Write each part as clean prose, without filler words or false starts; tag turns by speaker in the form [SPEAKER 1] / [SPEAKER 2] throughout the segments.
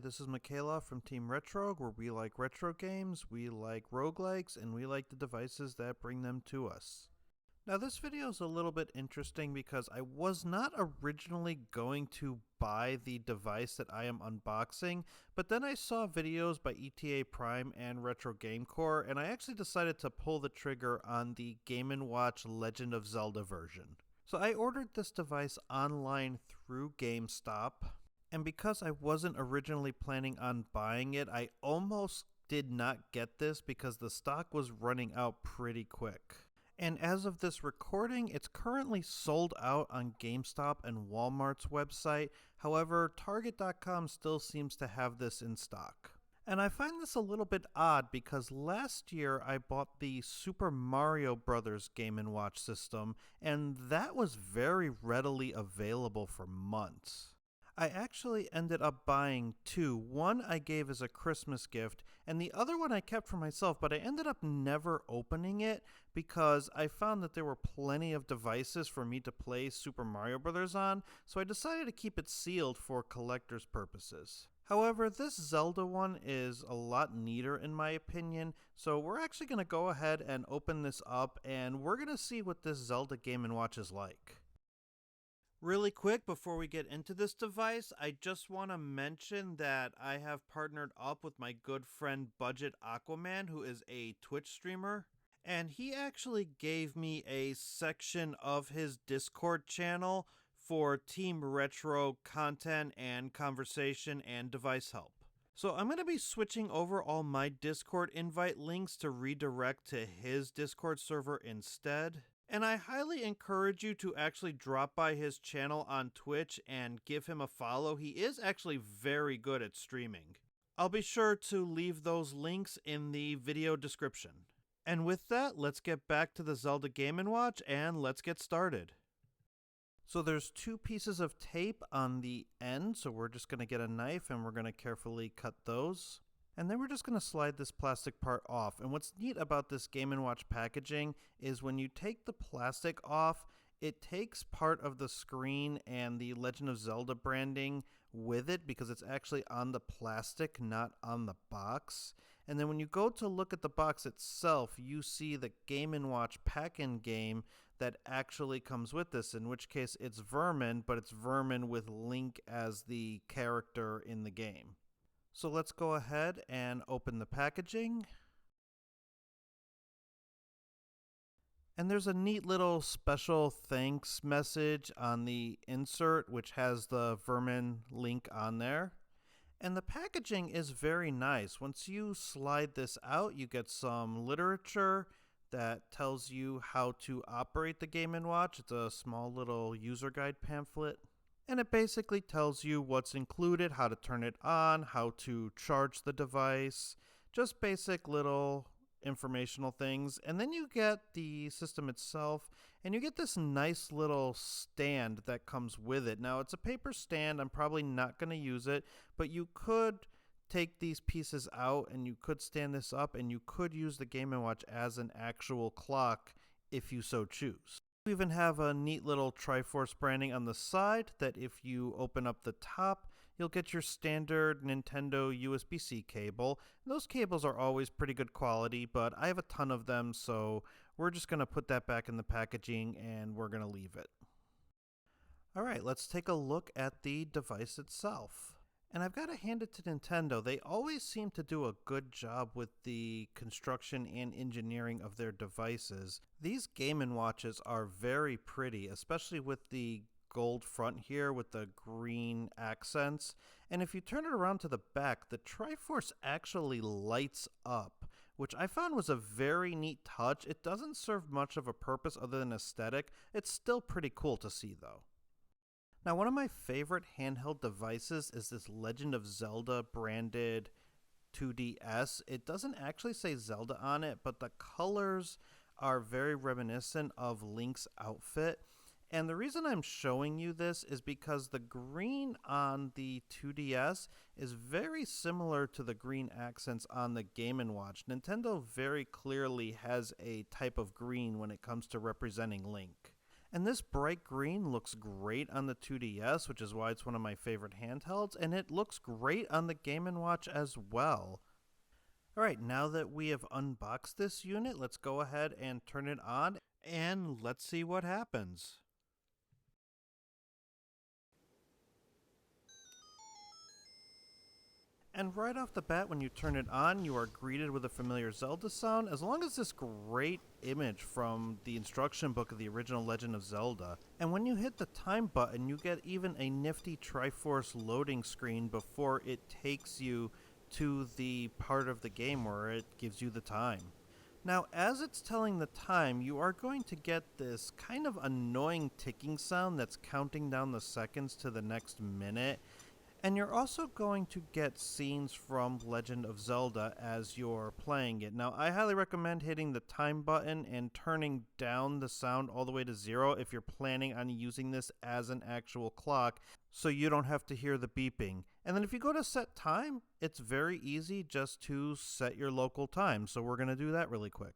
[SPEAKER 1] this is Michaela from Team Retro, where we like retro games, we like roguelikes, and we like the devices that bring them to us. Now this video is a little bit interesting because I was not originally going to buy the device that I am unboxing, but then I saw videos by ETA Prime and Retro Gamecore, and I actually decided to pull the trigger on the Game & Watch Legend of Zelda version. So I ordered this device online through GameStop, and because I wasn't originally planning on buying it, I almost did not get this because the stock was running out pretty quick. And as of this recording, it's currently sold out on GameStop and Walmart's website. However, Target.com still seems to have this in stock. And I find this a little bit odd because last year I bought the Super Mario Bros. Game & Watch system, and that was very readily available for months. I actually ended up buying two. One I gave as a Christmas gift, and the other one I kept for myself, but I ended up never opening it because I found that there were plenty of devices for me to play Super Mario Bros. On, so I decided to keep it sealed for collector's purposes. However, this Zelda one is a lot neater in my opinion, so we're actually going to go ahead and open this up, and we're going to see what this Zelda Game & Watch is like. Really quick, before we get into this device, I just want to mention that I have partnered up with my good friend Budget Aquaman, who is a Twitch streamer, and he actually gave me a section of his Discord channel for Team Retro content and conversation and device help. So I'm going to be switching over all my Discord invite links to redirect to his Discord server instead. And I highly encourage you to actually drop by his channel on Twitch and give him a follow. He is actually very good at streaming. I'll be sure to leave those links in the video description. And with that, let's get back to the Zelda Game & Watch and let's get started. So there's two pieces of tape on the end, so we're just going to get a knife and we're going to carefully cut those. And then we're just going to slide this plastic part off. And what's neat about this Game & Watch packaging is when you take the plastic off, it takes part of the screen and the Legend of Zelda branding with it because it's actually on the plastic, not on the box. And then when you go to look at the box itself, you see the Game & Watch pack-in game that actually comes with this, in which case it's Vermin, but it's Vermin with Link as the character in the game. So let's go ahead and open the packaging. And there's a neat little special thanks message on the insert, which has the Vermin link on there. And the packaging is very nice. Once you slide this out, you get some literature that tells you how to operate the Game & Watch. It's a small little user guide pamphlet. And it basically tells you what's included, how to turn it on, how to charge the device, just basic little informational things. And then you get the system itself, and you get this nice little stand that comes with it. Now, it's a paper stand. I'm probably not going to use it, but you could take these pieces out and you could stand this up and you could use the Game & Watch as an actual clock if you so choose. We even have a neat little Triforce branding on the side that if you open up the top, you'll get your standard Nintendo USB-C cable. And those cables are always pretty good quality, but I have a ton of them, so we're just going to put that back in the packaging and we're going to leave it. Alright, let's take a look at the device itself. And I've got to hand it to Nintendo. They always seem to do a good job with the construction and engineering of their devices. These Game & Watches are very pretty, especially with the gold front here with the green accents. And if you turn it around to the back, the Triforce actually lights up, which I found was a very neat touch. It doesn't serve much of a purpose other than aesthetic. It's still pretty cool to see though. Now, one of my favorite handheld devices is this Legend of Zelda branded 2DS. It doesn't actually say Zelda on it, but the colors are very reminiscent of Link's outfit. And the reason I'm showing you this is because the green on the 2DS is very similar to the green accents on the Game & Watch. Nintendo very clearly has a type of green when it comes to representing Link. And this bright green looks great on the 2DS, which is why it's one of my favorite handhelds, and it looks great on the Game & Watch as well. Alright, now that we have unboxed this unit, let's go ahead and turn it on, and let's see what happens. And right off the bat, when you turn it on, you are greeted with a familiar Zelda sound, as long as this great image from the instruction book of the original Legend of Zelda. And when you hit the time button, you get even a nifty Triforce loading screen before it takes you to the part of the game where it gives you the time. Now, as it's telling the time, you are going to get this kind of annoying ticking sound that's counting down the seconds to the next minute. And you're also going to get scenes from Legend of Zelda as you're playing it. Now, I highly recommend hitting the time button and turning down the sound all the way to 0 if you're planning on using this as an actual clock, so you don't have to hear the beeping. And then if you go to set time, it's very easy just to set your local time. So we're going to do that really quick.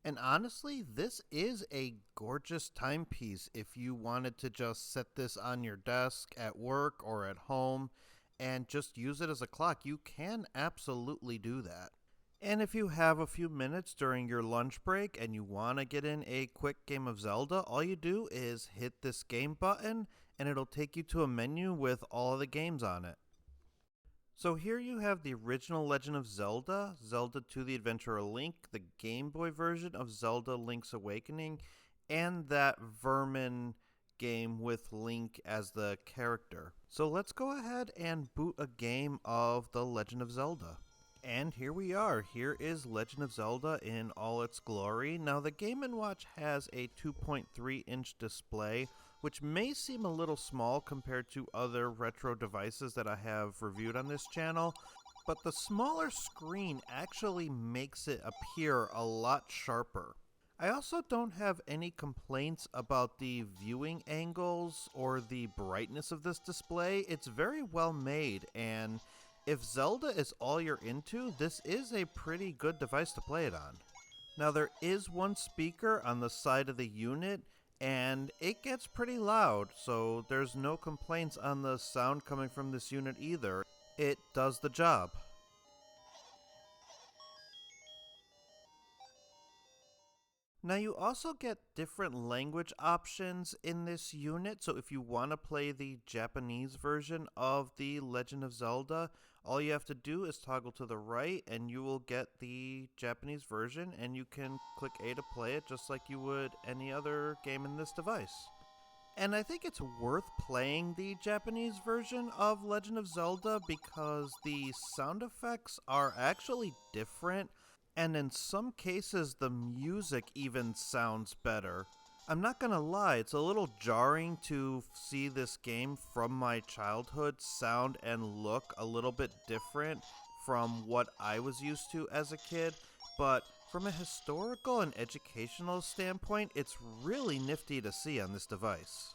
[SPEAKER 1] And honestly, this is a gorgeous timepiece if you wanted to just set this on your desk at work or at home and just use it as a clock. You can absolutely do that. And if you have a few minutes during your lunch break and you want to get in a quick game of Zelda, all you do is hit this game button and it'll take you to a menu with all of the games on it. So here you have the original Legend of Zelda, Zelda 2 The Adventure of Link, the Game Boy version of Zelda Link's Awakening, and that Vermin game with Link as the character. So let's go ahead and boot a game of the Legend of Zelda. And here we are. Here is Legend of Zelda in all its glory. Now the Game & Watch has a 2.3-inch display, which may seem a little small compared to other retro devices that I have reviewed on this channel, but the smaller screen actually makes it appear a lot sharper. I also don't have any complaints about the viewing angles or the brightness of this display. It's very well made, and if Zelda is all you're into, this is a pretty good device to play it on. Now there is one speaker on the side of the unit, and it gets pretty loud, so there's no complaints on the sound coming from this unit either. It does the job. Now you also get different language options in this unit, so if you want to play the Japanese version of the Legend of Zelda, all you have to do is toggle to the right and you will get the Japanese version, and you can click A to play it just like you would any other game in this device. And I think it's worth playing the Japanese version of Legend of Zelda because the sound effects are actually different, and in some cases the music even sounds better. I'm not gonna lie, it's a little jarring to see this game from my childhood sound and look a little bit different from what I was used to as a kid, but from a historical and educational standpoint, it's really nifty to see on this device.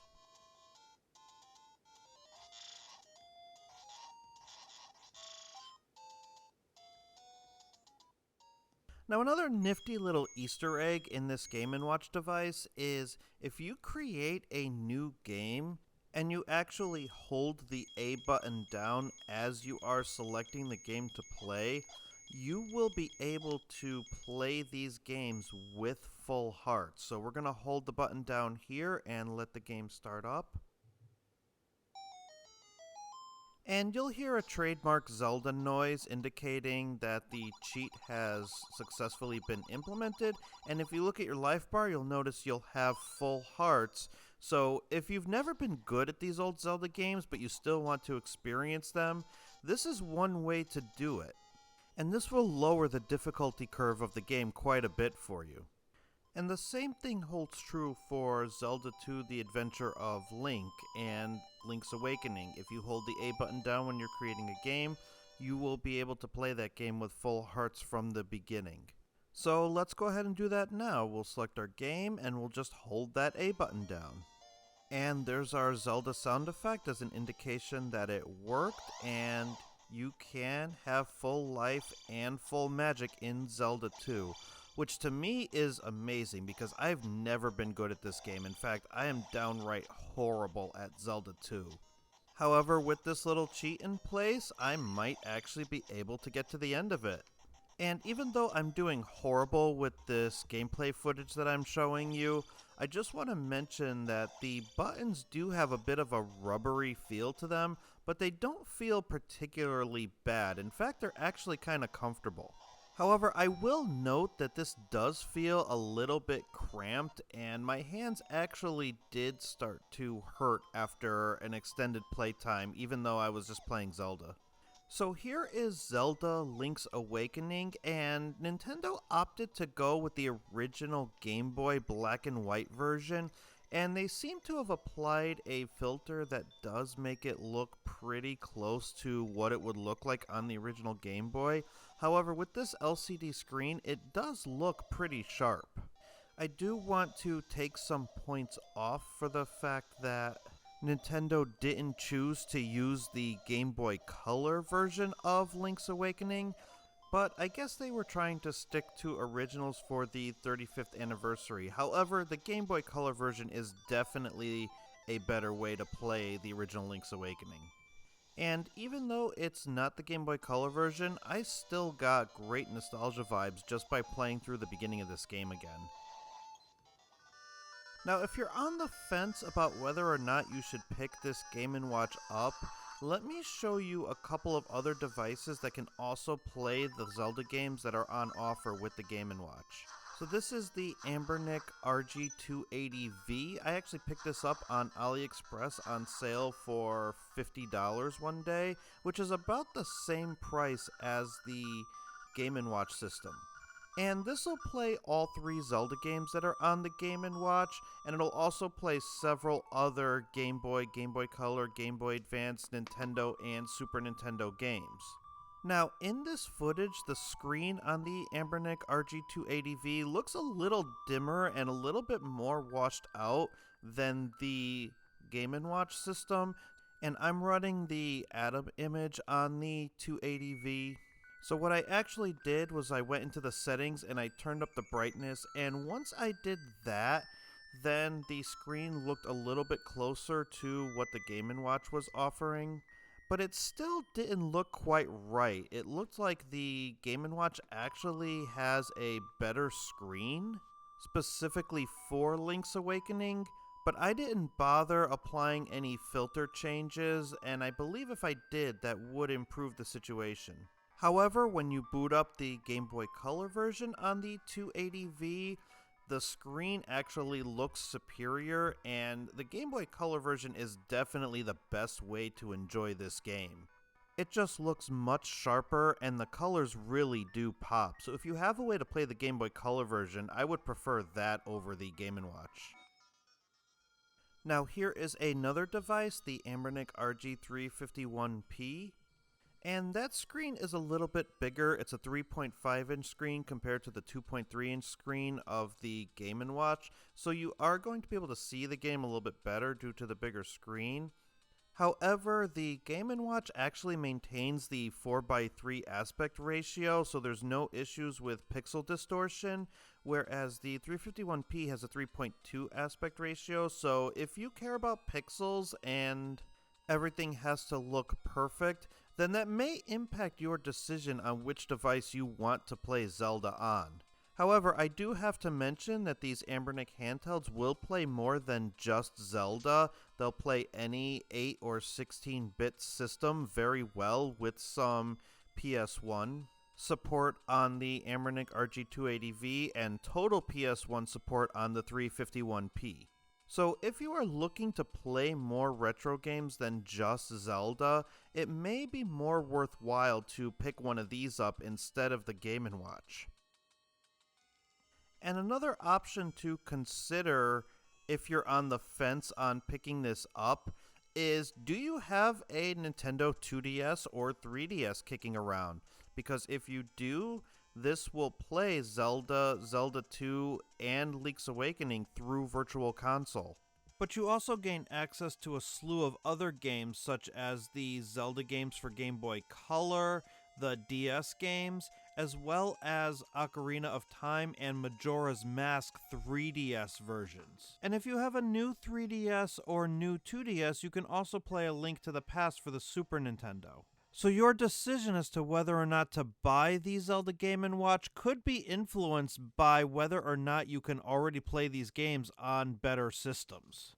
[SPEAKER 1] Now another nifty little Easter egg in this Game & Watch device is if you create a new game and you actually hold the A button down as you are selecting the game to play, you will be able to play these games with full hearts. So we're going to hold the button down here and let the game start up. And you'll hear a trademark Zelda noise indicating that the cheat has successfully been implemented. And if you look at your life bar, you'll notice you'll have full hearts. So if you've never been good at these old Zelda games, but you still want to experience them, this is one way to do it. And this will lower the difficulty curve of the game quite a bit for you. And the same thing holds true for Zelda 2 The Adventure of Link and Link's Awakening. If you hold the A button down when you're creating a game, you will be able to play that game with full hearts from the beginning. So let's go ahead and do that now. We'll select our game and we'll just hold that A button down. And there's our Zelda sound effect as an indication that it worked, and you can have full life and full magic in Zelda 2. which to me is amazing because I've never been good at this game. In fact, I am downright horrible at Zelda 2. However, with this little cheat in place, I might actually be able to get to the end of it. And even though I'm doing horrible with this gameplay footage that I'm showing you, I just want to mention that the buttons do have a bit of a rubbery feel to them, but they don't feel particularly bad. In fact, they're actually kind of comfortable. However, I will note that this does feel a little bit cramped, and my hands actually did start to hurt after an extended playtime, even though I was just playing Zelda. So here is Zelda Link's Awakening, and Nintendo opted to go with the original Game Boy black and white version, and they seem to have applied a filter that does make it look pretty close to what it would look like on the original Game Boy. However, with this LCD screen, it does look pretty sharp. I do want to take some points off for the fact that Nintendo didn't choose to use the Game Boy Color version of Link's Awakening, but I guess they were trying to stick to originals for the 35th anniversary. However, the Game Boy Color version is definitely a better way to play the original Link's Awakening. And even though it's not the Game Boy Color version, I still got great nostalgia vibes just by playing through the beginning of this game again. Now, if you're on the fence about whether or not you should pick this Game & Watch up, let me show you a couple of other devices that can also play the Zelda games that are on offer with the Game & Watch. So this is the Anbernic RG280V. I actually picked this up on AliExpress on sale for $50 one day, which is about the same price as the Game & Watch system. And this will play all three Zelda games that are on the Game & Watch, and it'll also play several other Game Boy, Game Boy Color, Game Boy Advance, Nintendo, and Super Nintendo games. Now, in this footage, the screen on the Anbernic RG280V looks a little dimmer and a little bit more washed out than the Game & Watch system, and I'm running the Atom image on the 280V. So what I actually did was I went into the settings and I turned up the brightness, and once I did that, then the screen looked a little bit closer to what the Game & Watch was offering. But it still didn't look quite right. It looked like the Game & Watch actually has a better screen, specifically for Link's Awakening, but I didn't bother applying any filter changes, and I believe if I did, that would improve the situation. However, when you boot up the Game Boy Color version on the 280V, the screen actually looks superior, and the Game Boy Color version is definitely the best way to enjoy this game. It just looks much sharper, and the colors really do pop, so if you have a way to play the Game Boy Color version, I would prefer that over the Game & Watch. Now here is another device, the Anbernic RG351P. And that screen is a little bit bigger. It's a 3.5 inch screen compared to the 2.3 inch screen of the Game & Watch, so you are going to be able to see the game a little bit better due to the bigger screen. However, the Game & Watch actually maintains the 4:3 aspect ratio, so there's no issues with pixel distortion, whereas the 351P has a 3.2 aspect ratio, so if you care about pixels and everything has to look perfect, then that may impact your decision on which device you want to play Zelda on. However, I do have to mention that these Anbernic handhelds will play more than just Zelda. They'll play any 8 or 16-bit system very well with some PS1 support on the Anbernic RG280V and total PS1 support on the 351P. So if you are looking to play more retro games than just Zelda, it may be more worthwhile to pick one of these up instead of the Game & Watch. And another option to consider if you're on the fence on picking this up is, do you have a Nintendo 2DS or 3DS kicking around? Because if you do, this will play Zelda, Zelda 2, and Link's Awakening through Virtual Console. But you also gain access to a slew of other games such as the Zelda games for Game Boy Color, the DS games, as well as Ocarina of Time and Majora's Mask 3DS versions. And if you have a new 3DS or new 2DS, you can also play A Link to the Past for the Super Nintendo. So your decision as to whether or not to buy the Zelda Game & Watch could be influenced by whether or not you can already play these games on better systems.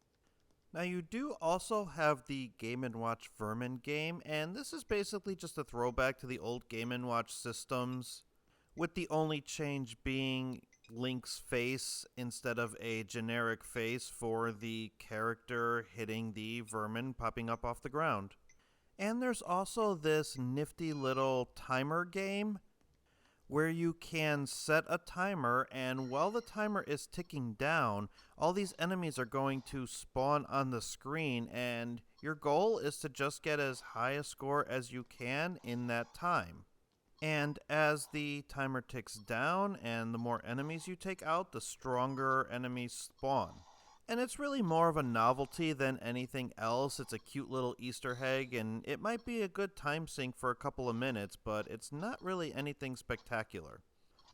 [SPEAKER 1] Now you do also have the Game & Watch Vermin game, and this is basically just a throwback to the old Game & Watch systems, with the only change being Link's face instead of a generic face for the character hitting the vermin popping up off the ground. And there's also this nifty little timer game where you can set a timer, and while the timer is ticking down, all these enemies are going to spawn on the screen, and your goal is to just get as high a score as you can in that time. And as the timer ticks down and the more enemies you take out, the stronger enemies spawn. And it's really more of a novelty than anything else. It's a cute little Easter egg, and it might be a good time sink for a couple of minutes, but it's not really anything spectacular.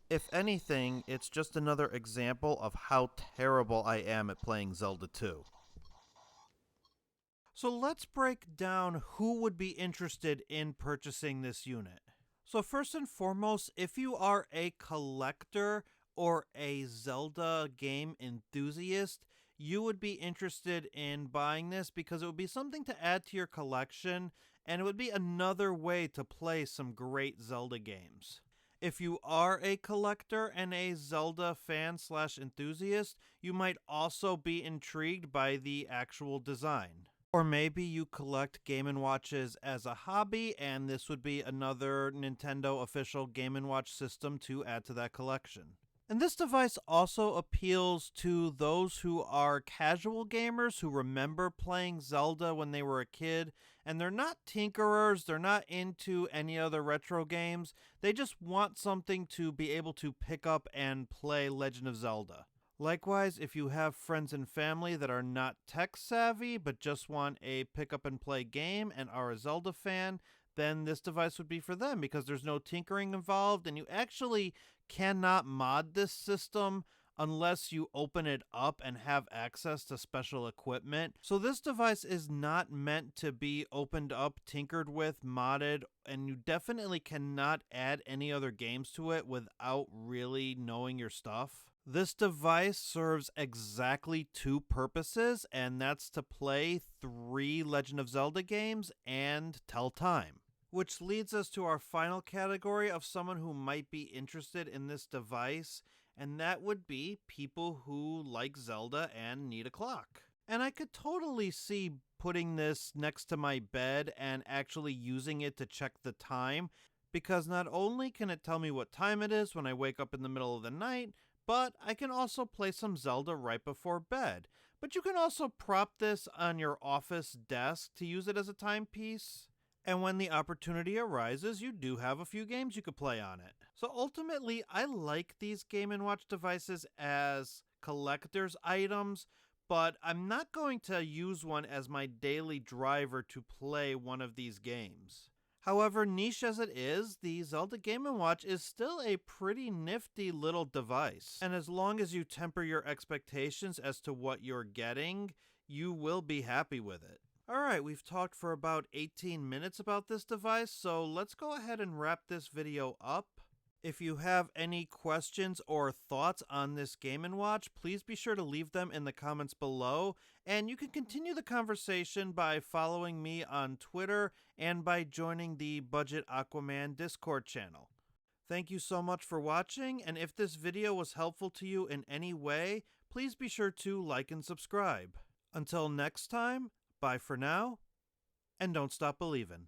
[SPEAKER 1] If anything, it's just another example of how terrible I am at playing Zelda 2. So let's break down who would be interested in purchasing this unit. So first and foremost, if you are a collector or a Zelda game enthusiast, you would be interested in buying this because it would be something to add to your collection, and it would be another way to play some great Zelda games. If you are a collector and a Zelda fan / enthusiast, you might also be intrigued by the actual design. Or maybe you collect Game & Watches as a hobby, and this would be another Nintendo official Game & Watch system to add to that collection. And this device also appeals to those who are casual gamers who remember playing Zelda when they were a kid, and they're not tinkerers, they're not into any other retro games, they just want something to be able to pick up and play Legend of Zelda. Likewise, if you have friends and family that are not tech savvy but just want a pick up and play game and are a Zelda fan, then this device would be for them because there's no tinkering involved, and you actually cannot mod this system unless you open it up and have access to special equipment. So this device is not meant to be opened up, tinkered with, modded, and you definitely cannot add any other games to it without really knowing your stuff. This device serves exactly two purposes, and that's to play 3 Legend of Zelda games and tell time. Which leads us to our final category of someone who might be interested in this device, and that would be people who like Zelda and need a clock. And I could totally see putting this next to my bed and actually using it to check the time, because not only can it tell me what time it is when I wake up in the middle of the night, but I can also play some Zelda right before bed. But you can also prop this on your office desk to use it as a timepiece. And when the opportunity arises, you do have a few games you could play on it. So ultimately, I like these Game & Watch devices as collector's items, but I'm not going to use one as my daily driver to play one of these games. However, niche as it is, the Zelda Game & Watch is still a pretty nifty little device. And as long as you temper your expectations as to what you're getting, you will be happy with it. Alright, we've talked for about 18 minutes about this device, so let's go ahead and wrap this video up. If you have any questions or thoughts on this Game & Watch, please be sure to leave them in the comments below, and you can continue the conversation by following me on Twitter and by joining the Budget Aquaman Discord channel. Thank you so much for watching, and if this video was helpful to you in any way, please be sure to like and subscribe. Until next time, bye for now, and don't stop believing.